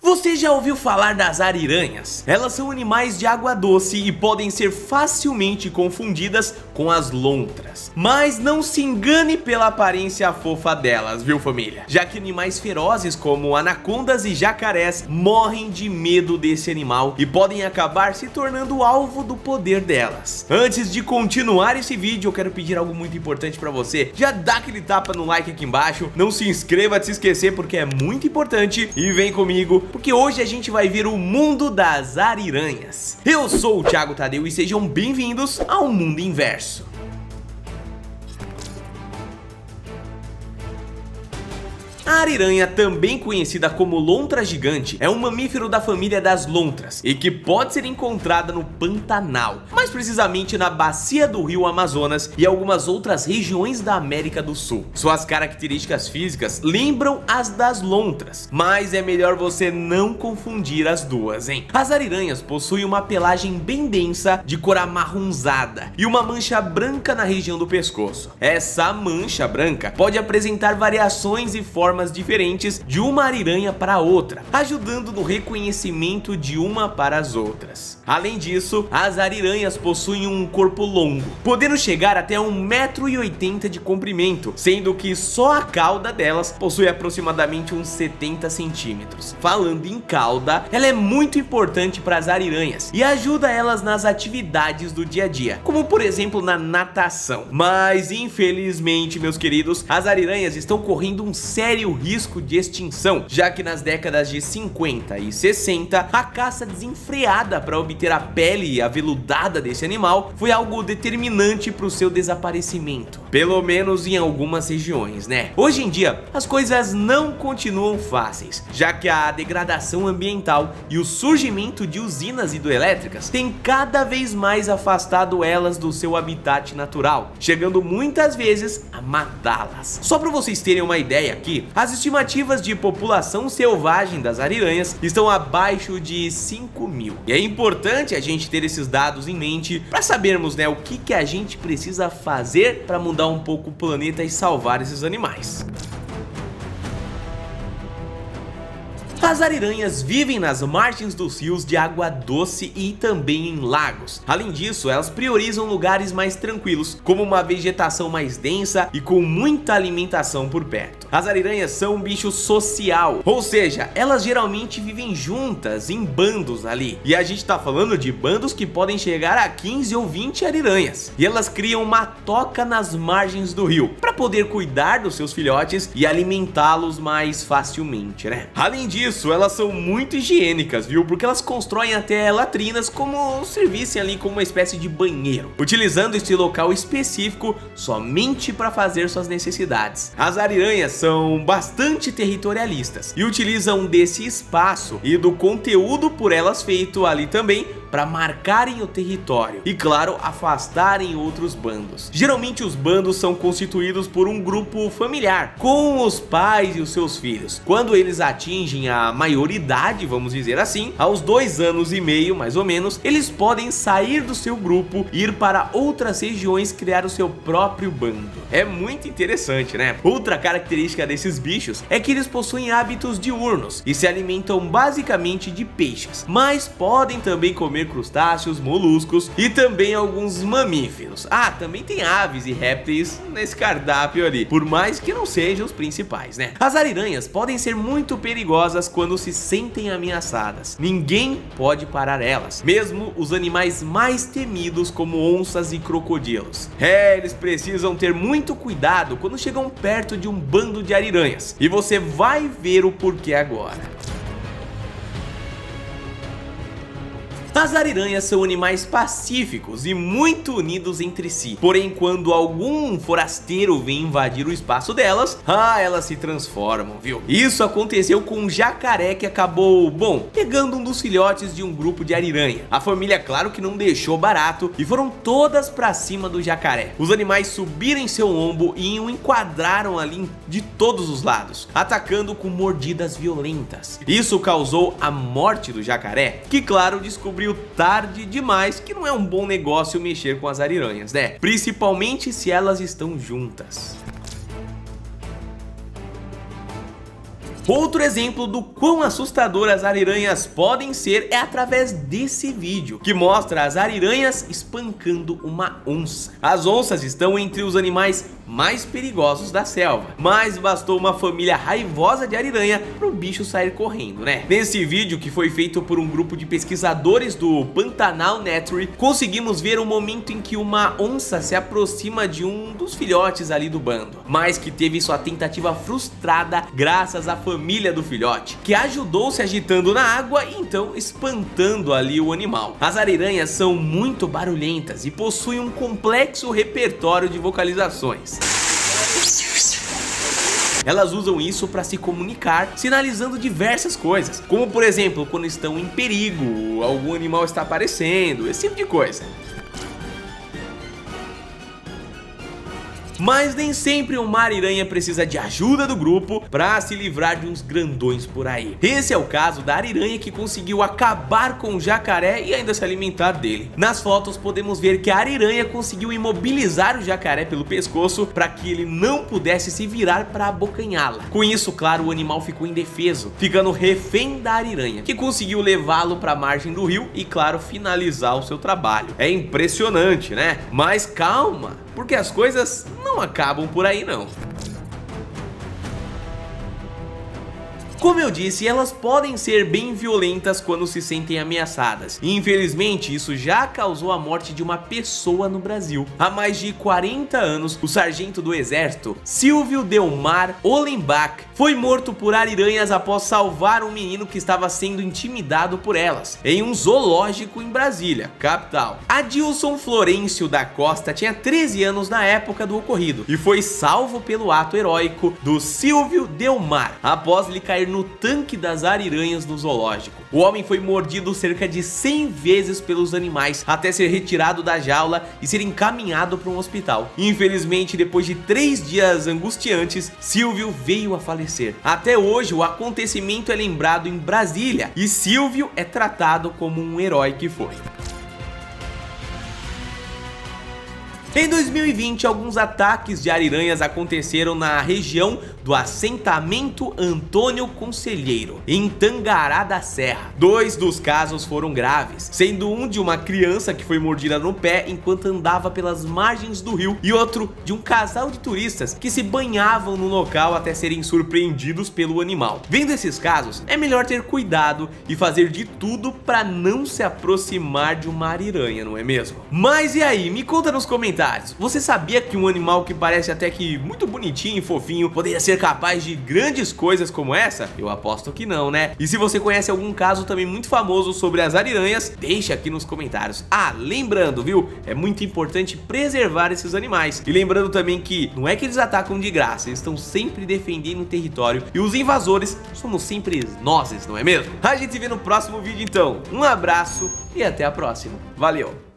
Você já ouviu falar das ariranhas? Elas são animais de água doce e podem ser facilmente confundidas com as lontras. Mas não se engane pela aparência fofa delas, viu família? Já que animais ferozes como anacondas e jacarés morrem de medo desse animal e podem acabar se tornando alvo do poder delas. Antes de continuar esse vídeo, eu quero pedir algo muito importante pra você. Já dá aquele tapa no like aqui embaixo, não se inscreva de se esquecer porque é muito importante e vem comigo, porque hoje a gente vai ver o mundo das ariranhas. Eu sou o Thiago Tadeu e sejam bem-vindos ao Mundo Inverso. A ariranha, também conhecida como lontra gigante, é um mamífero da família das lontras e que pode ser encontrada no Pantanal, mais precisamente na bacia do rio Amazonas e algumas outras regiões da América do Sul. Suas características físicas lembram as das lontras, mas é melhor você não confundir as duas, hein? As ariranhas possuem uma pelagem bem densa de cor amarronzada e uma mancha branca na região do pescoço. Essa mancha branca pode apresentar variações e formas diferentes de uma ariranha para outra, ajudando no reconhecimento de uma para as outras. Além disso, as ariranhas possuem um corpo longo, podendo chegar até 1,80 m de comprimento, sendo que só a cauda delas possui aproximadamente uns 70 centímetros. Falando em cauda, ela é muito importante para as ariranhas e ajuda elas nas atividades do dia a dia, como por exemplo na natação. Mas infelizmente, meus queridos, as ariranhas estão correndo um sério risco de extinção, já que nas décadas de 50 e 60 a caça desenfreada para obter a pele aveludada desse animal foi algo determinante para o seu desaparecimento, pelo menos em algumas regiões, né? Hoje em dia as coisas não continuam fáceis, já que a degradação ambiental e o surgimento de usinas hidroelétricas tem cada vez mais afastado elas do seu habitat natural, chegando muitas vezes a matá-las. Só para vocês terem uma ideia aqui, as estimativas de população selvagem das ariranhas estão abaixo de 5.000. E é importante a gente ter esses dados em mente para sabermos, né, o que a gente precisa fazer para mudar um pouco o planeta e salvar esses animais. As ariranhas vivem nas margens dos rios de água doce e também em lagos. Além disso, elas priorizam lugares mais tranquilos, como uma vegetação mais densa e com muita alimentação por perto. As ariranhas são um bicho social, ou seja, elas geralmente vivem juntas em bandos ali. E a gente tá falando de bandos que podem chegar a 15 ou 20 ariranhas. E elas criam uma toca nas margens do rio, para poder cuidar dos seus filhotes e alimentá-los mais facilmente, né? Além disso, elas são muito higiênicas, viu? Porque elas constroem até latrinas como servissem ali como uma espécie de banheiro, utilizando este local específico somente para fazer suas necessidades. As ariranhas são bastante territorialistas e utilizam desse espaço e do conteúdo por elas feito ali também para marcarem o território e, claro, afastarem outros bandos. Geralmente os bandos são constituídos por um grupo familiar, com os pais e os seus filhos. Quando eles atingem a maioridade, vamos dizer assim, aos 2 anos e meio mais ou menos, eles podem sair do seu grupo e ir para outras regiões criar o seu próprio bando. É muito interessante, né? Outra característica desses bichos é que eles possuem hábitos diurnos e se alimentam basicamente de peixes, mas podem também comer crustáceos, moluscos e também alguns mamíferos. Ah, também tem aves e répteis nesse cardápio ali, por mais que não sejam os principais, né? As ariranhas podem ser muito perigosas quando se sentem ameaçadas. Ninguém pode parar elas, mesmo os animais mais temidos como onças e crocodilos. Eles precisam ter muito cuidado quando chegam perto de um bando de ariranhas, e você vai ver o porquê agora. As ariranhas são animais pacíficos e muito unidos entre si. Porém, quando algum forasteiro vem invadir o espaço delas, elas se transformam, viu? Isso aconteceu com um jacaré que acabou, pegando um dos filhotes de um grupo de ariranha. A família, claro que não deixou barato e foram todas pra cima do jacaré. Os animais subiram em seu lombo e o enquadraram ali de todos os lados, atacando com mordidas violentas. Isso causou a morte do jacaré, que, claro, descobriu tarde demais que não é um bom negócio mexer com as ariranhas, né? Principalmente se elas estão juntas. Outro exemplo do quão assustadoras as ariranhas podem ser é através desse vídeo, que mostra as ariranhas espancando uma onça. As onças estão entre os animais mais perigosos da selva, mas bastou uma família raivosa de ariranha para o bicho sair correndo, né? Nesse vídeo, que foi feito por um grupo de pesquisadores do Pantanal Naturally, conseguimos ver o momento em que uma onça se aproxima de um dos filhotes ali do bando, mas que teve sua tentativa frustrada graças à família do filhote, que ajudou se agitando na água e então espantando ali o animal. As ariranhas são muito barulhentas e possuem um complexo repertório de vocalizações. Elas usam isso para se comunicar, sinalizando diversas coisas, como por exemplo, quando estão em perigo, algum animal está aparecendo, esse tipo de coisa. Mas nem sempre uma ariranha precisa de ajuda do grupo para se livrar de uns grandões por aí. Esse é o caso da ariranha que conseguiu acabar com o jacaré e ainda se alimentar dele. Nas fotos podemos ver que a ariranha conseguiu imobilizar o jacaré pelo pescoço para que ele não pudesse se virar para abocanhá-la. Com isso, claro, o animal ficou indefeso, ficando refém da ariranha, que conseguiu levá-lo para a margem do rio e, claro, finalizar o seu trabalho. É impressionante, né? Mas calma, porque as coisas não acabam por aí não. Como eu disse, elas podem ser bem violentas quando se sentem ameaçadas. E infelizmente isso já causou a morte de uma pessoa no Brasil. Há mais de 40 anos, o sargento do exército, Silvio Delmar Hollenbach, foi morto por ariranhas após salvar um menino que estava sendo intimidado por elas, em um zoológico em Brasília, capital. Adilson Florencio da Costa tinha 13 anos na época do ocorrido e foi salvo pelo ato heróico do Silvio Delmar, após lhe cair no tanque das ariranhas no zoológico. O homem foi mordido cerca de 100 vezes pelos animais, até ser retirado da jaula e ser encaminhado para um hospital. Infelizmente, depois de 3 dias angustiantes, Silvio veio a falecer. Até hoje, o acontecimento é lembrado em Brasília e Silvio é tratado como um herói que foi. Em 2020, alguns ataques de ariranhas aconteceram na região do assentamento Antônio Conselheiro, em Tangará da Serra. 2 dos casos foram graves, sendo um de uma criança que foi mordida no pé enquanto andava pelas margens do rio e outro de um casal de turistas que se banhavam no local até serem surpreendidos pelo animal. Vendo esses casos, é melhor ter cuidado e fazer de tudo para não se aproximar de uma ariranha, não é mesmo? Mas e aí, me conta nos comentários. Você sabia que um animal que parece até que muito bonitinho e fofinho poderia ser capaz de grandes coisas como essa? Eu aposto que não, né? E se você conhece algum caso também muito famoso sobre as ariranhas, deixa aqui nos comentários. Ah, lembrando, viu? É muito importante preservar esses animais. E lembrando também que não é que eles atacam de graça, eles estão sempre defendendo o território e os invasores somos sempre nós, não é mesmo? A gente se vê no próximo vídeo então. Um abraço e até a próxima. Valeu!